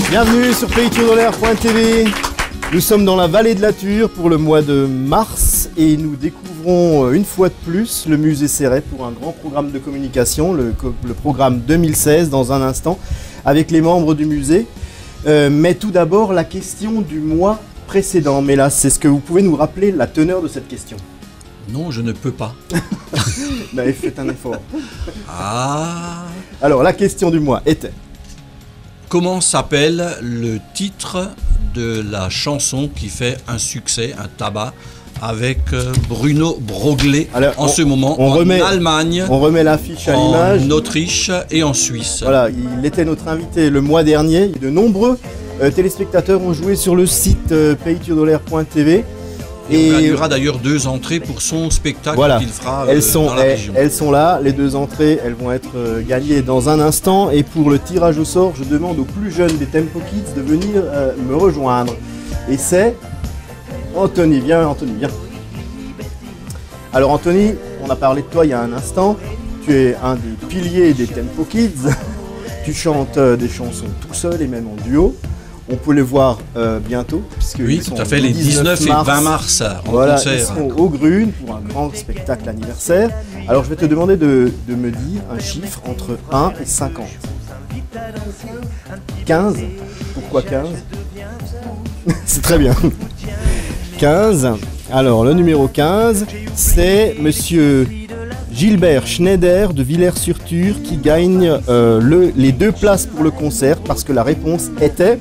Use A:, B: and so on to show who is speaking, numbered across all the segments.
A: Bienvenue sur PayTourDollar.tv. Nous sommes dans la vallée de la Thur pour le mois de mars et nous découvrons une fois de plus le musée Céret pour un grand programme de communication, le programme 2016 dans un instant avec les membres du musée. Mais tout d'abord la question du mois précédent. Mais là, c'est ce que vous pouvez nous rappeler la teneur de cette question?
B: Non, je ne peux pas.
A: Mais faites un effort.
B: Ah.
A: Alors la question du mois était:
B: comment s'appelle le titre de la chanson qui fait un succès, un tabac, avec Bruno Broglet en ce moment en Allemagne,
A: on remet l'affiche à l'image,
B: en Autriche et en Suisse.
A: Voilà, il était notre invité le mois dernier. De nombreux téléspectateurs ont joué sur le site PayTourDollar.tv.
B: Et on gagnera d'ailleurs 2 entrées pour son spectacle qu'il fera dans la région.
A: Elles sont là, les 2 entrées, elles vont être gagnées dans un instant. Et pour le tirage au sort, je demande aux plus jeunes des Tempo Kids de venir me rejoindre. Et c'est Anthony. Viens Anthony, viens. Alors Anthony, on a parlé de toi il y a un instant. Tu es un des piliers des Tempo Kids. Tu chantes des chansons tout seul et même en duo. On peut les voir bientôt.
B: Oui, tout à fait, les 19 et 20 mars en concert.
A: Ils seront au Grune pour un grand spectacle anniversaire. Alors je vais te demander de me dire un chiffre entre 1 et 50. 15. Pourquoi 15? C'est très bien. 15. Alors le numéro 15, c'est monsieur Gilbert Schneider de Villers-sur-Thur qui gagne les 2 places pour le concert parce que la réponse était...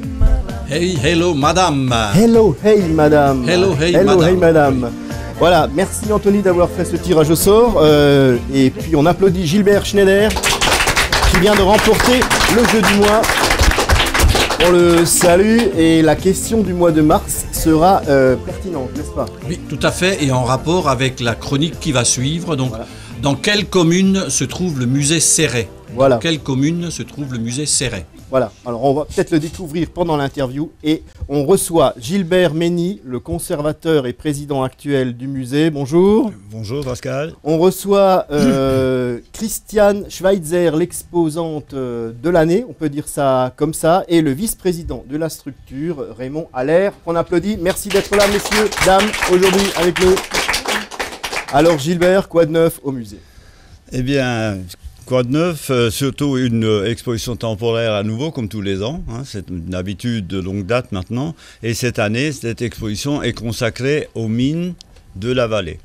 B: Hey, hello, madame.
A: Hello, hey, madame.
B: Hello, hey,
A: hello,
B: madame.
A: Hey, madame. Voilà, merci Anthony d'avoir fait ce tirage au sort. Et puis on applaudit Gilbert Schneider qui vient de remporter le jeu du mois. On le salue et la question du mois de mars sera pertinente, n'est-ce pas?
B: Oui, tout à fait, et en rapport avec la chronique qui va suivre. Donc, voilà. Dans quelle commune se trouve le musée Céret?
A: Voilà.
B: Dans quelle commune se trouve le musée Céret?
A: Voilà, alors on va peut-être le découvrir pendant l'interview et on reçoit Gilbert Mény, le conservateur et président actuel du musée. Bonjour.
C: Bonjour Pascal.
A: On reçoit Christiane Schweitzer, l'exposante de l'année, on peut dire ça comme ça, et le vice-président de la structure, Raymond Allaire, qu'on applaudit. Merci d'être là, messieurs, dames, aujourd'hui avec nous. Alors Gilbert, quoi de neuf au musée?
C: Eh bien... quoi de neuf? Surtout une exposition temporaire à nouveau, comme tous les ans. Hein, c'est une habitude de longue date maintenant. Et cette année, cette exposition est consacrée aux mines de la vallée.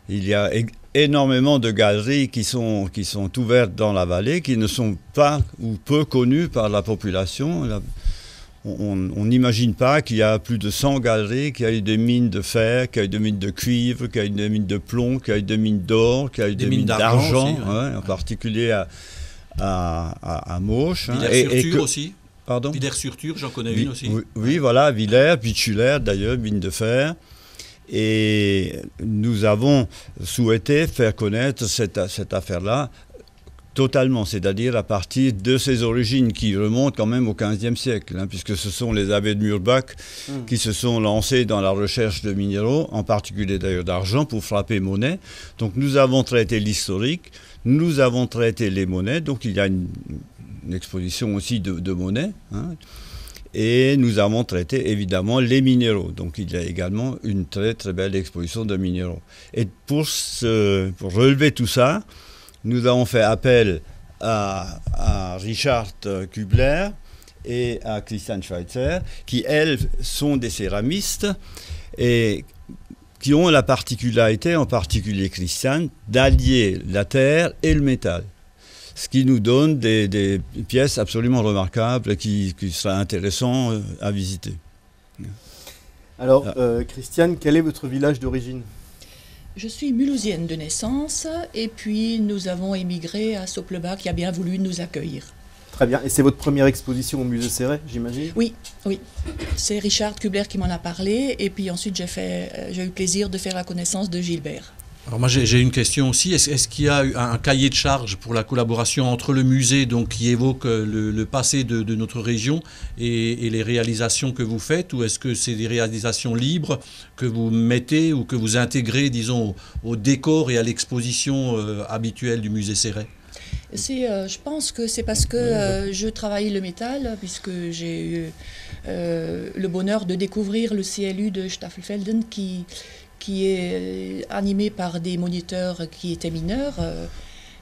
C: Il y a énormément de galeries qui sont ouvertes dans la vallée, qui ne sont pas ou peu connues par la population. On n'imagine pas qu'il y a plus de 100 galeries, qu'il y a eu des mines de fer, qu'il y a eu des mines de cuivre, qu'il y a eu des mines de plomb, qu'il y a eu des mines d'or, qu'il y a eu des mines d'argent, en particulier à Mauche.
B: Villers-sur-Thur aussi.
C: Pardon?
B: Villers-sur-Thur, j'en connais une aussi.
C: Oui, voilà, Villers, Pichulaire d'ailleurs, mine de fer. Et nous avons souhaité faire connaître cette affaire-là totalement, c'est-à-dire à partir de ses origines qui remontent quand même au XVe siècle, hein, puisque ce sont les abbés de Murbach qui se sont lancés dans la recherche de minéraux, en particulier d'ailleurs d'argent, pour frapper monnaie. Donc nous avons traité l'historique, nous avons traité les monnaies, donc il y a une exposition aussi de monnaies, hein, et nous avons traité évidemment les minéraux. Donc il y a également une très très belle exposition de minéraux. Et pour relever tout ça, nous avons fait appel à Richard Kubler et à Christiane Schweitzer, qui, elles, sont des céramistes et qui ont la particularité, en particulier Christiane, d'allier la terre et le métal. Ce qui nous donne des pièces absolument remarquables qui seraient intéressantes à visiter.
A: Alors, Christiane, quel est votre village d'origine?
D: Je suis mulhousienne de naissance et puis nous avons émigré à Soplebach qui a bien voulu nous accueillir.
A: Très bien. Et c'est votre première exposition au musée Céret, j'imagine?
D: Oui, oui. C'est Richard Kubler qui m'en a parlé et puis ensuite j'ai eu le plaisir de faire la connaissance de Gilbert.
B: Alors moi j'ai une question aussi, est-ce qu'il y a un cahier de charge pour la collaboration entre le musée donc, qui évoque le passé de notre région et les réalisations que vous faites, ou est-ce que c'est des réalisations libres que vous mettez ou que vous intégrez, disons, au décor et à l'exposition habituelle du musée Céret?
D: Je pense que c'est parce que je travaille le métal, puisque j'ai eu le bonheur de découvrir le CLU de Staffelfelden qui est animé par des moniteurs qui étaient mineurs.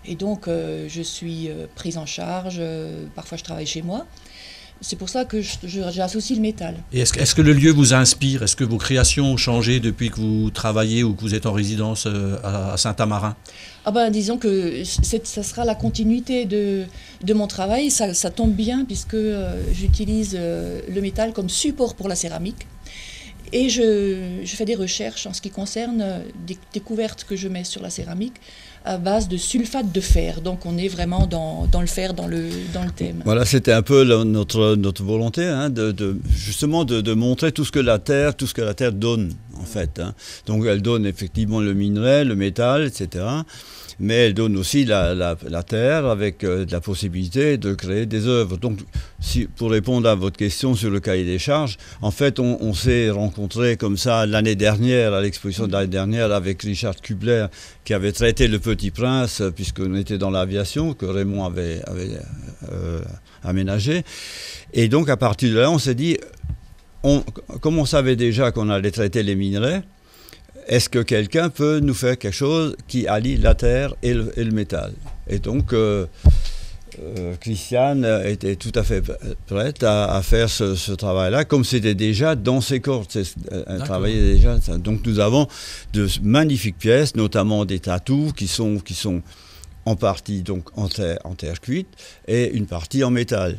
D: Et donc, je suis prise en charge. Parfois, je travaille chez moi. C'est pour ça que j'associe le métal.
B: Et est-ce que le lieu vous inspire? Est-ce que vos créations ont changé depuis que vous travaillez ou que vous êtes en résidence à Saint-Amarin?
D: Disons que ça sera la continuité de mon travail. Ça tombe bien puisque j'utilise le métal comme support pour la céramique. Et je fais des recherches en ce qui concerne des découvertes que je mets sur la céramique à base de sulfate de fer. Donc on est vraiment dans le fer, dans le thème.
C: Voilà, c'était un peu notre volonté, hein, justement de montrer tout ce que la terre donne, en fait. Hein. Donc elle donne effectivement le minerai, le métal, etc. Mais elle donne aussi la terre avec de la possibilité de créer des œuvres. Donc, pour répondre à votre question sur le cahier des charges, en fait, on s'est rencontrés comme ça l'année dernière, à l'exposition de l'année dernière, avec Richard Kubler, qui avait traité Le Petit Prince, puisqu'on était dans l'aviation, que Raymond avait aménagé. Et donc, à partir de là, on s'est dit, comme on savait déjà qu'on allait traiter les minerais, est-ce que quelqu'un peut nous faire quelque chose qui allie la terre et le métal? Et donc, Christiane était tout à fait prête à faire ce travail-là, comme c'était déjà dans ses cordes. Elle travaillait déjà. Donc, nous avons de magnifiques pièces, notamment des tatous qui sont en partie donc en terre cuite et une partie en métal.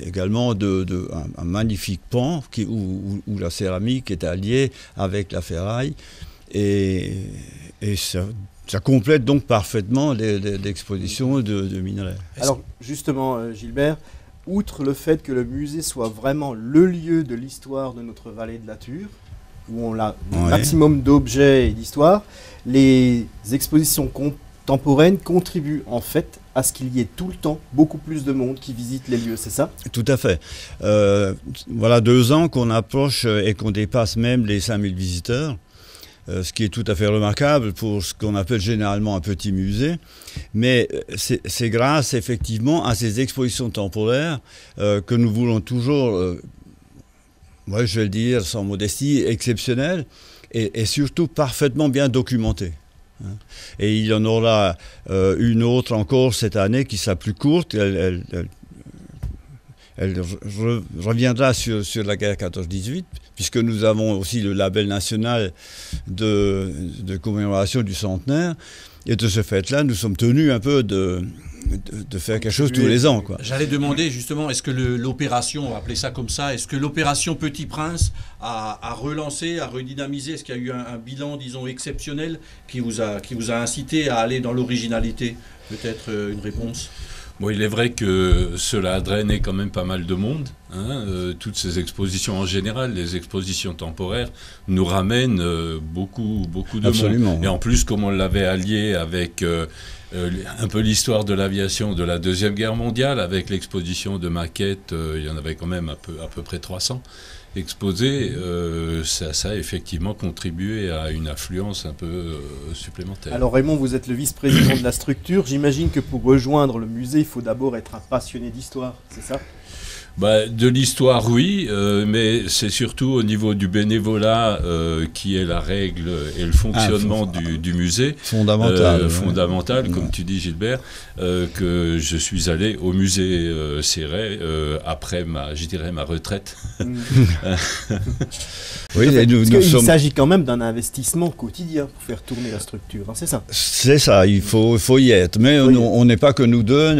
C: Également un magnifique pan où la céramique est alliée avec la ferraille. Et ça complète donc parfaitement l'exposition de minerais.
A: Alors justement, Gilbert, outre le fait que le musée soit vraiment le lieu de l'histoire de notre vallée de la Thur, où on a un maximum d'objets et d'histoire, les expositions contemporaines contribuent en fait à ce qu'il y ait tout le temps beaucoup plus de monde qui visite les lieux, c'est ça?
C: Tout à fait. Voilà 2 ans qu'on approche et qu'on dépasse même les 5000 visiteurs. Ce qui est tout à fait remarquable pour ce qu'on appelle généralement un petit musée. Mais c'est grâce effectivement à ces expositions temporaires que nous voulons toujours, je vais le dire sans modestie, exceptionnelles et surtout parfaitement bien documentées. Et il y en aura une autre encore cette année qui sera plus courte. Elle reviendra sur la guerre 14-18, puisque nous avons aussi le label national de commémoration du centenaire. Et de ce fait-là, nous sommes tenus un peu de faire quelque chose tous les ans, quoi.
B: J'allais demander justement, est-ce que l'opération, on va appeler ça comme ça, est-ce que l'opération Petit Prince a relancé, a redynamisé? Est-ce qu'il y a eu un bilan, disons, exceptionnel qui vous a incité à aller dans l'originalité? Peut-être une réponse?
E: Bon, il est vrai que cela a drainé quand même pas mal de monde. Toutes ces expositions en général, les expositions temporaires, nous ramènent beaucoup de
C: Absolument.
E: monde. Et en plus, comme on l'avait allié avec un peu l'histoire de l'aviation de la Deuxième Guerre mondiale, avec l'exposition de maquettes, il y en avait quand même à peu près 300 exposés, ça a effectivement contribué à une affluence un peu supplémentaire.
A: Alors Raymond, vous êtes le vice-président de la structure. J'imagine que pour rejoindre le musée, il faut d'abord être un passionné d'histoire, c'est ça?
E: De l'histoire, oui, mais c'est surtout au niveau du bénévolat qui est la règle et le fonctionnement du musée.
C: Fondamental.
E: Comme tu dis, Gilbert, que je suis allé au musée Céret après ma retraite.
C: Oui,
A: il s'agit quand même d'un investissement quotidien pour faire tourner la structure, hein, c'est ça?
C: C'est ça, il faut y être. Mais on n'est pas que nous deux,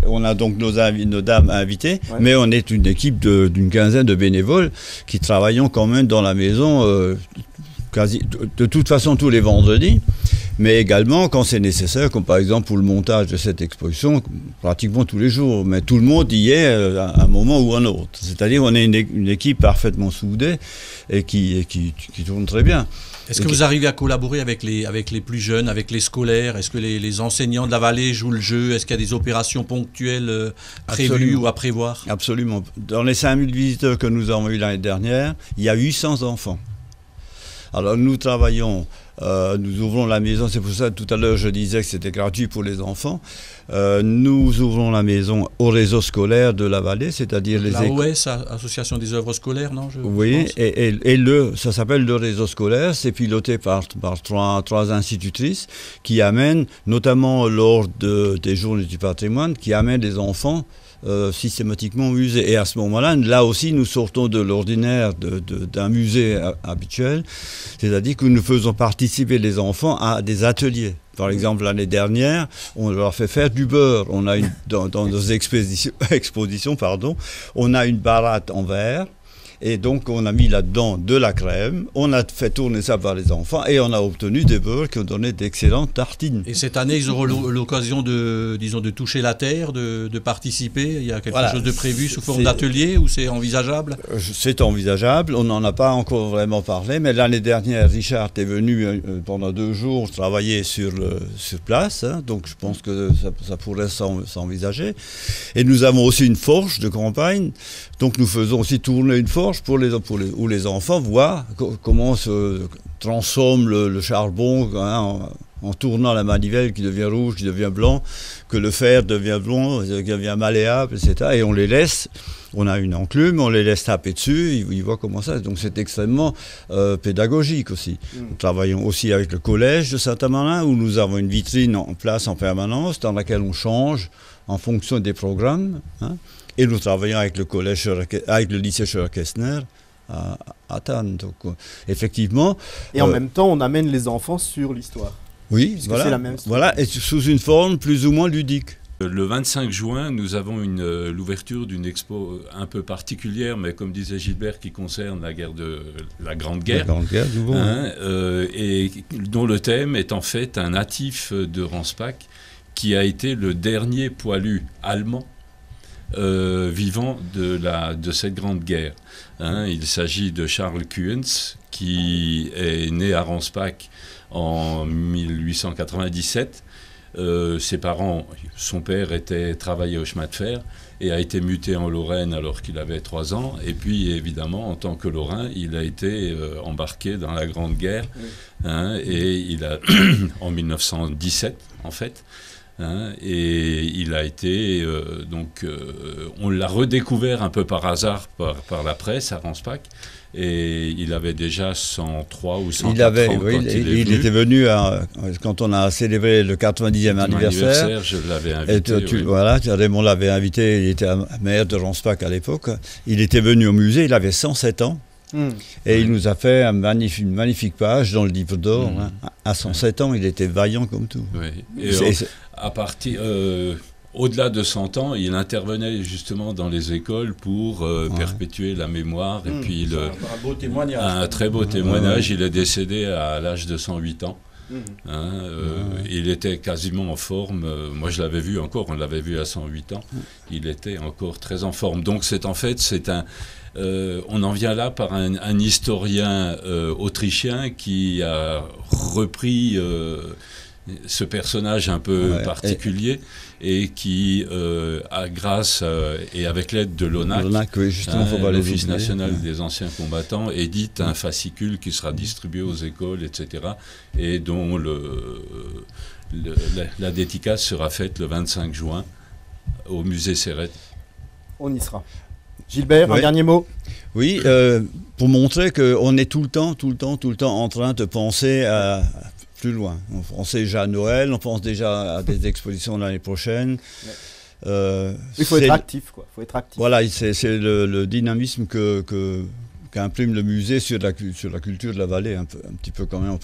C: on a donc nos dames invitées, mais on est une équipe d'une quinzaine de bénévoles qui travaillons quand même dans la maison de toute façon tous les vendredis, mais également quand c'est nécessaire, comme par exemple pour le montage de cette exposition, pratiquement tous les jours. Mais tout le monde y est à un moment ou à un autre. C'est-à-dire qu'on est une équipe parfaitement soudée et qui tourne très bien.
B: Est-ce que vous arrivez à collaborer avec les plus jeunes, avec les scolaires? Est-ce que les enseignants de la vallée jouent le jeu? Est-ce qu'il y a des opérations ponctuelles prévues ou à prévoir?
C: Absolument. Dans les 5000 visiteurs que nous avons eu l'année dernière, il y a 800 enfants. Alors nous travaillons Nous ouvrons la maison, c'est pour ça tout à l'heure je disais que c'était gratuit pour les enfants. Nous ouvrons la maison au réseau scolaire de la vallée, c'est-à-dire les
B: L'AOS, Association des œuvres scolaires, non?
C: Oui, et ça s'appelle le réseau scolaire, c'est piloté par trois institutrices qui amènent, notamment lors des journées du patrimoine, qui amènent des enfants systématiquement au musée. Et à ce moment-là, là aussi, nous sortons de l'ordinaire d'un musée habituel, c'est-à-dire que nous faisons participer les enfants à des ateliers. Par exemple, l'année dernière, on leur a fait faire du beurre. On a dans nos expositions, on a une baratte en verre. Et donc, on a mis là-dedans de la crème, on a fait tourner ça par les enfants et on a obtenu des beurres qui ont donné d'excellentes tartines.
B: Et cette année, ils auront l'occasion de toucher la terre, de participer. Il y a quelque chose de prévu sous forme d'atelier ou c'est envisageable?
C: C'est envisageable, on n'en a pas encore vraiment parlé, mais l'année dernière, Richard est venu pendant 2 jours travailler sur place, hein, donc je pense que ça pourrait s'envisager. Et nous avons aussi une forge de campagne, donc nous faisons aussi tourner une forge où les enfants voient comment se transforme le charbon, hein, en tournant la manivelle qui devient rouge, qui devient blanc, que le fer devient blond, qui devient malléable, etc. Et on les laisse, on a une enclume, on les laisse taper dessus, ils voient comment ça. Donc c'est extrêmement pédagogique aussi. Nous travaillons aussi avec le collège de Saint-Amalin, où nous avons une vitrine en place en permanence, dans laquelle on change en fonction des programmes, hein. Et nous travaillons avec le lycée Scheurer-Kestner à Thann. Donc, effectivement.
A: Et en même temps, on amène les enfants sur l'histoire.
C: Oui,
A: c'est la même
C: voilà, et sous une forme plus ou moins ludique.
E: Le 25 juin, nous avons l'ouverture d'une expo un peu particulière, mais comme disait Gilbert, qui concerne la Grande Guerre.
C: La Grande Guerre, du
E: hein, et dont le thème est en fait un natif de Ranspach, qui a été le dernier poilu allemand vivant de cette Grande Guerre. Hein, il s'agit de Charles Kuens, qui est né à Ranspach en 1897. Ses parents, son père travaillait au chemin de fer et a été muté en Lorraine alors qu'il avait 3 ans. Et puis, évidemment, en tant que Lorrain, il a été embarqué dans la Grande Guerre. Hein, et il a, en 1917, en fait, hein, et il a été, on l'a redécouvert un peu par hasard par la presse à Ranspach, et il avait déjà 103 ou 104 ans quand il
C: était venu quand on a célébré le 90e anniversaire.
E: Je l'avais invité.
C: Raymond l'avait invité, il était maire de Ranspach à l'époque. Il était venu au musée, il avait 107 ans. Et il nous a fait une magnifique page dans le livre d'or. Hein. À 107 ans, il était vaillant comme tout.
E: Oui. Et à partir, au-delà de 100 ans, il intervenait justement dans les écoles pour perpétuer la mémoire. Et puis
B: un beau témoignage.
E: Un très beau témoignage. Il est décédé à l'âge de 108 ans. Hein, il était quasiment en forme. Moi, je l'avais vu encore. On l'avait vu à 108 ans. Il était encore très en forme. Donc, on en vient là par un historien autrichien qui a repris ce personnage un peu particulier et qui, grâce et avec l'aide de l'ONAC, l'Office national des anciens combattants, édite un fascicule qui sera distribué aux écoles, etc. et dont la dédicace sera faite le 25 juin au musée Céret.
A: On y sera. Gilbert, un dernier mot?
C: Oui, pour montrer qu'on est tout le temps en train de penser à plus loin. On pense déjà à Noël, on pense déjà à des expositions l'année prochaine.
A: Il faut être actif, quoi.
C: Voilà, c'est le dynamisme qu'imprime le musée sur la culture de la vallée, un petit peu quand même,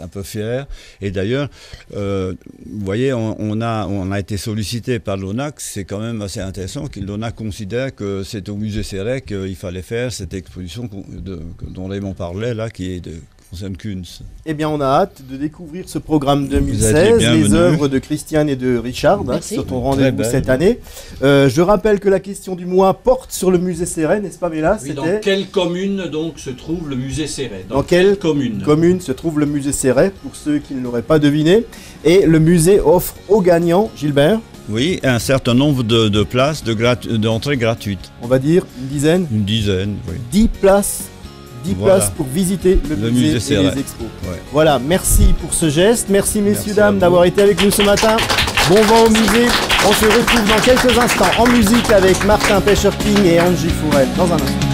C: un peu fier. Et d'ailleurs, vous voyez, on a été sollicité par l'ONAC, c'est quand même assez intéressant que l'ONAC considère que c'est au musée Céret qu'il fallait faire cette exposition dont Raymond parlait, là, qui est concerne Kuens.
A: Eh bien, on a hâte de découvrir ce programme 2016, les œuvres de Christiane et de Richard, qui sont au rendez-vous cette année. Je rappelle que la question du mois porte sur le musée Céret, n'est-ce pas, Mélas?
B: Dans quelle commune donc se trouve le musée Céret?
A: Dans quelle commune se trouve le musée Céret, pour ceux qui ne l'auraient pas deviné? Et le musée offre aux gagnants, Gilbert?
C: Oui, un certain nombre de places d'entrée gratuite.
A: On va dire une dizaine?
C: Une dizaine, oui.
A: 10 places 10
C: Voilà.
A: places pour visiter le musée et
C: c'est vrai.
A: les expos.
C: Ouais.
A: Voilà, merci pour ce geste. Merci messieurs,
C: Merci à
A: dames
C: vous.
A: d'avoir été avec nous ce matin. Bon vent au musée. On se retrouve dans quelques instants en musique avec Martin Pescher-King et Angie Fourel. Dans un instant.